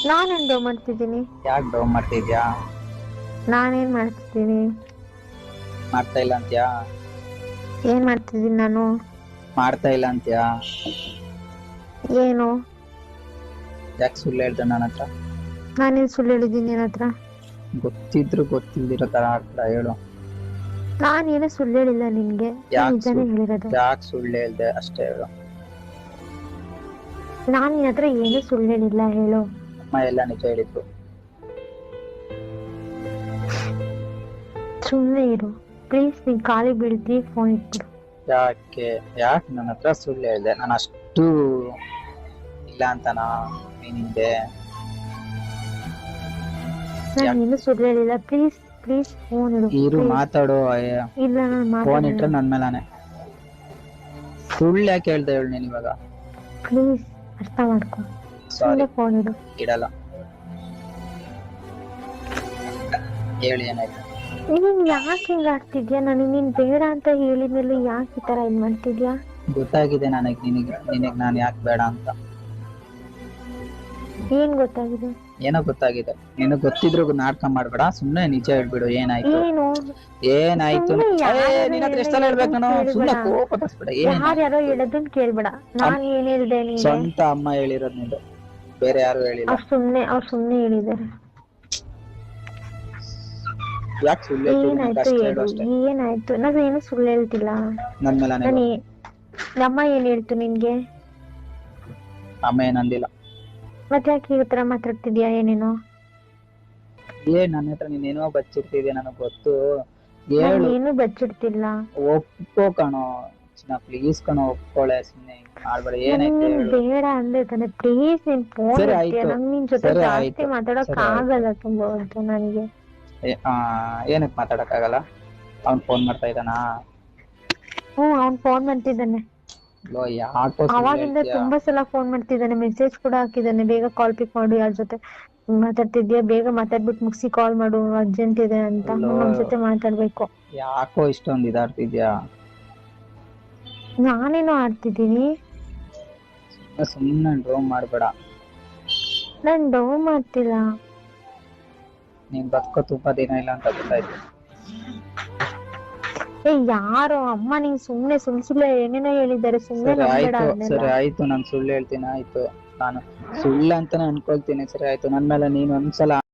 ನಾನೇನ್ ಡೋ ಮಾಡ್ತಿದ್ದೀನಿ? ಯಾಕೆ ಡೌ ಮಾಡ್ತಿದ್ಯಾ? ನಾನೇನ್ ಮಾಡ್ತಿದ್ದೀನಿ? ಮಾಡ್ತಾ ಇಲ್ಲ ಅಂತ್ಯಾ? ಏನ್ ಮಾಡ್ತಿದ್ದೀನಿ ನಾನು? ಮಾಡ್ತಾ ಇಲ್ಲ ಅಂತ್ಯಾ? ಏನು? ಯಾಕೆ ಸುಳ್ಳು ಹೇಳ್ದೆ ನನ್ನ ಹತ್ರ? ನಾನೇನ್ ಸುಳ್ಳು ಹೇಳಿದ್ದೀನಿ ನಿನ್ನ ಹತ್ರ? ಗೊತ್ತಿದ್ರು ಗೊತ್ತಿಲ್ದಿರೋ ತರ ಆಡ್ತಾ ಹೇಳು. ನಾನೇನು ಸುಳ್ಳು ಹೇಳಿಲ್ಲ ನಿನ್ಗೆ, ನಿಜಾನೇ ಹೇಳಿರೋದು. ಯಾಕೆ ಸುಳ್ಳು ಹೇಳ್ದೆ ಅಷ್ಟೇ ಹೇಳು. ನಾನ್ ನಿನ್ನ ಹತ್ರ ಏನು ಸುಳ್ಳು ಹೇಳಿಲ್ಲ, ಹೇಳು. ಅಮ್ಮ ಎಲ್ಲ ನಿಜ ಹೇಳಿದ್ರು. ಸುಮ್ಮನೆ ಇರು ಪ್ಲೀಸ್. ನೀನ್ ಕಾಲಿಗೆ ಬೀಳ್ತಿ, ಫೋನ್ ಇಟ್ಬಿಡು. ಯಾಕೆ ನನ್ನ ಹತ್ರ ಸುಳ್ಳು ಹೇಳ್ದೆ? ನಾನು ಅಷ್ಟು ಇಲ್ಲ ಅಂತನಾ ನೀನಿಂದೆ? ನಾನು ಏನು ಸುಳ್ಳು ಹೇಳಿಲ್ಲ. ಪ್ಲೀಸ್ ಪ್ಲೀಸ್ ಫೋನ್ ಇರು, ಮಾತಾಡು. ಇಲ್ಲ, ನಾನು ಫೋನ್ ಇಟ್ರೆ ನನ್ ಮೇಲಾನೆ. ಸುಳ್ಳು ಯಾಕೆ ಹೇಳ್ದೆ ಹೇಳು ನೀನ್ ಇವಾಗ? ಪ್ಲೀಸ್ ಅರ್ಥ ಮಾಡ್ಕೊ. ಸುಮ್ಮನೆ ಫೋನ್ ಇಡು. ಇಡಲ್ಲ. ಹೇಳಿ ಏನಾಯ್ತು? ನೀನ್ ಯಾಕೆ ಹಿಂಗ ಆಡ್ತಿದ್ಯಾ? ನೀನ್ ಬೇಡ ಅಂತ ಹೇಳಿದ್ಮೇಲೆ ಯಾಕೆ ಈ ತರ ಇದ್ ಮಾಡ್ತಿದ್ಯಾ? ಗೊತ್ತಾಗಿದೆ ನಿನಗ್ ನಾನು ಯಾಕೆ ಬೇಡ ಅಂತ. ಏನ್ ಗೊತ್ತಾಗಿದೆ? ಏನೋ ಗೊತ್ತಾಗಿದೆ. ನಿನಗ್ ಗೊತ್ತಿದ್ರು ನಾಟಕ ಮಾಡ್ಬೇಡ, ಸುಮ್ನೆ ನಿಜ ಹೇಳ್ಬಿಡು. ಏನಾಯ್ತು? ಏನಾಯ್ತು? ನಿನ್ನ ಹತ್ರ ಎಷ್ಟೆಲ್ಲ ಹೇಳ್ಬೇಕು ನಾನು? ಸುಮ್ನೆ ಕೋಪ ತರಿಸ್ಬೇಡ. ಯಾರ್ಯಾರೋ ಹೇಳೋದನ್ ಕೇಳ್ಬೇಡ. ನಾನ್ ಏನ್ ಹೇಳ್ದೆ? ಸ್ವಂತ ಅಮ್ಮ ಹೇಳಿರೋದ್ ನಿಂದು, ಬೇರೆ ಯಾರು ಹೇಳಿಲ್ಲ. ಅವ್ರು ಸುಮ್ನೆ ಹೇಳಿದಾರೆ. ಯಾಕೆ ಸುಳ್ಳು ಏನಾಯ್ತು ಹೇಳು, ಏನಾಯ್ತು? ನಾವೇನು ಸುಳ್ಳು ಹೇಳ್ತಿಲ್ಲ. ನನ್ ಮೇಲೆ ಅಮ್ಮ ಏನ್ ಹೇಳ್ತು ನಿನ್ಗೆ? ಅಮ್ಮ ಏನಂದಿಲ್ಲ. ಮತ್ತೆ ಯಾಕೆ ಈ ತರ ಮಾತಾಡ್ತಿದ್ಯಾ? ಏನೇನೋ ನನ್ನ ಹತ್ರ ನೀನೇನೋ ಬಚ್ಚಿರ್ತಿದ್ಯಾ, ನನಗ್ ಗೊತ್ತು. ಏನು ಬಚ್ಚಿಡ್ತಿಲ್ಲ. ಒಪ್ಕೋ ಕಣೋ, ಪ್ಲೀಸ್ ಕಣೋ, ಒಪ್ಕೊಳ್ಳೆ. ಸುಮ್ನೆ ಮಾಡ್ಬೇಡ. ಏನಾಯ್ತು? ಬೇಡ ಅಂದ್ರೆ ತಾನೆ. ಪ್ಲೀಸ್ ನೀನ್ ಫೋನ್ ನಂಗ್ ನಿನ್ ಜೊತೆ ಜಾಸ್ತಿ ಮಾತಾಡಕ್ ಆಗಲ್ಲ ತುಂಬಾ ಅಂತ ನನಗೆ. ಏನಕ್ ಮಾತಾಡಕ್ ಆಗಲ್ಲ? ಅವ್ನ್ ಫೋನ್ ಮಾಡ್ತಾ ಇದ್ದಾನಾ? ಅವ್ನ್ ಫೋನ್ ಮಾಡ್ತಿದ್ದಾನೆ. ಅವಾಗಿಂದ ತುಂಬಾ ಸಲ ಫೋನ್ ಮಾಡ್ತಿದ್ದಾನೆ, ಮೆಸೇಜ್ ಕೂಡ ಹಾಕಿದ್ದಾನೆ. ಬೇಗ ಕಾಲ್ ಪಿಕ್ ಮಾಡು, ಯಾರ ಜೊತೆ ಮಾತಾಡ್ತಿದ್ಯಾ ಬೇಗ ಮಾತಾಡ್ಬಿಟ್ಟು ಮುಗಿಸಿ ಕಾಲ್ ಮಾಡು, ಅರ್ಜೆಂಟ್ ಇದೆ ಅಂತ. ನಮ್ ಜೊತೆ ಮಾತಾಡ್ಬೇಕು. ಯಾಕೋ ಇಷ್ಟೊಂದು ಇದಾಡ್ತಿದ್ಯಾ? ನಾನೇನೋ ಆಡ್ತಿದ್ದೀನಿ. ಸುಮ್ಮನೆ ಡ್ರೋ ಮಾಡ್ಬೇಡ. ನಾನ್ ಡೋ ಮಾಡ್ತಿಲ್ಲ. ನೀನ್ ಬದುಕೋ ತುಂಬಾ ದಿನ ಇಲ್ಲ ಅಂತ ಗೊತ್ತಾಯ್ತು. ಯಾರೋ ಅಮ್ಮ ನಿಂಗ್ ಸುಮ್ನೆ ಸುಳ್ಳು ಏನೇನೋ ಹೇಳಿದ್ದಾರೆ. ಸುಮ್ನೆ ಸರಿ ಆಯ್ತು, ನಾನು ಸುಳ್ಳು ಹೇಳ್ತೀನಿ. ಆಯ್ತು, ನಾನು ಸುಳ್ಳು ಅಂತಾನೆ ಅನ್ಕೊಳ್ತೀನಿ. ಸರಿ ಆಯ್ತು, ನನ್ ಮೇಲೆ ನೀನ್ ಒಂದ್ಸಲ